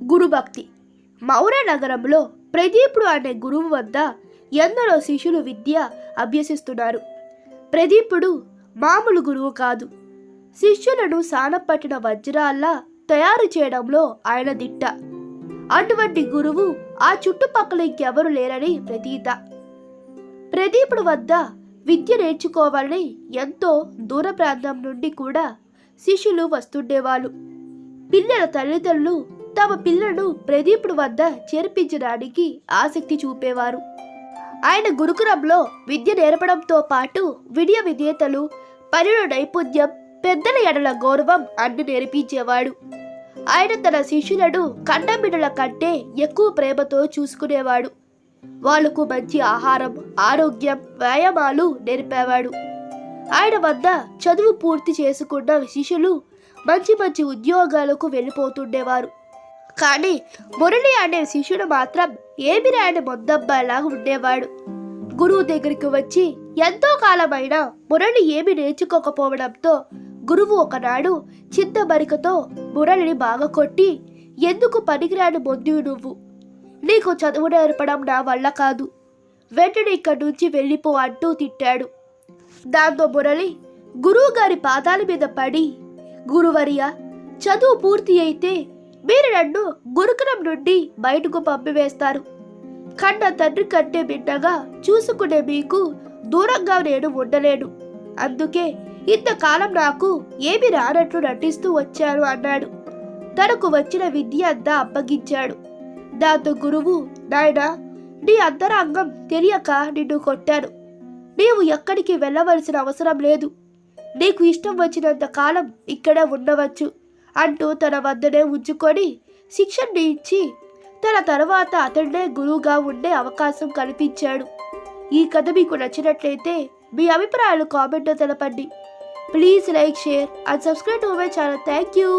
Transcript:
గురుభక్తి. మౌర్య నగరంలో ప్రదీపుడు అనే గురువు వద్ద ఎందరో శిష్యులు విద్య అభ్యసిస్తున్నారు. ప్రదీపుడు మామూలు గురువు కాదు. శిష్యులను సానపట్టిన వజ్రాల్లా తయారు చేయడంలో ఆయన దిట్ట. అటువంటి గురువు ఆ చుట్టుపక్కల ఇంకెవరు లేరని ప్రతీత. ప్రదీపుడు వద్ద విద్య నేర్చుకోవాలని ఎంతో దూర ప్రాంతం నుండి కూడా శిష్యులు వస్తుండేవాళ్ళు. పిల్లల తల్లిదండ్రులు తమ పిల్లలను ప్రదీపుడు వద్ద చేర్పించడానికి ఆసక్తి చూపేవారు. ఆయన గురుకులంలో విద్య నేర్పడంతో పాటు వినయ విధేయతలు, పనిలో నైపుణ్యం, పెద్దల ఎడల గౌరవం అన్ని నేర్పించేవాడు. ఆయన తన శిష్యులను కన్నబిడ్డల కంటే ఎక్కువ ప్రేమతో చూసుకునేవాడు. వాళ్లకు మంచి ఆహారం, ఆరోగ్యం, వ్యాయామాలు నేర్పేవాడు. ఆయన వద్ద చదువు పూర్తి చేసుకున్న శిష్యులు మంచి మంచి ఉద్యోగాలకు వెళ్ళిపోతుండేవారు. కానీ మురళి అనే శిష్యుడు మాత్రం ఏమి రాని మొద్దబ్బాయిలాగా ఉండేవాడు. గురువు దగ్గరికి వచ్చి ఎంతో కాలమైనా మురళి ఏమి నేర్చుకోకపోవడంతో గురువు ఒకనాడు చింతమరికతో మురళిని బాగా కొట్టి, ఎందుకు పనికిరాని మొద్దు నువ్వు, నీకు చదువు నేర్పడం నా వల్ల కాదు, వెంటనే ఇక్కడి నుంచి వెళ్ళిపో అంటూ తిట్టాడు. దాంతో మురళి గురువు గారి పాదాల మీద పడి, గురువర్య, చదువు పూర్తి అయితే మీరు నన్ను గురుకులం నుండి బయటకు పంపివేస్తారు. కన్న తండ్రి కంటే బిడ్డగా చూసుకునే మీకు దూరంగా నేను ఉండలేను. అందుకే ఇంతకాలం నాకు ఏమి రానట్లు నటిస్తూ వచ్చాను అన్నాడు. తనకు వచ్చిన విద్య అంతా అప్పగించాడు. దాంతో గురువు, నాయనా, నీ అంతరంగం తెలియక నిన్ను కొట్టాను. నీవు ఎక్కడికి వెళ్ళవలసిన అవసరం లేదు. నీకు ఇష్టం వచ్చినంత కాలం ఇక్కడే ఉండవచ్చు అంటూ తన వద్దనే ఉంచుకొని శిక్షణని ఇచ్చి తన తర్వాత అతడే గురువుగా ఉండే అవకాశం కల్పించాడు. ఈ కథ మీకు నచ్చినట్లయితే మీ అభిప్రాయాలు కామెంట్లో తెలపండి. Please like, share and subscribe to my channel. Thank you.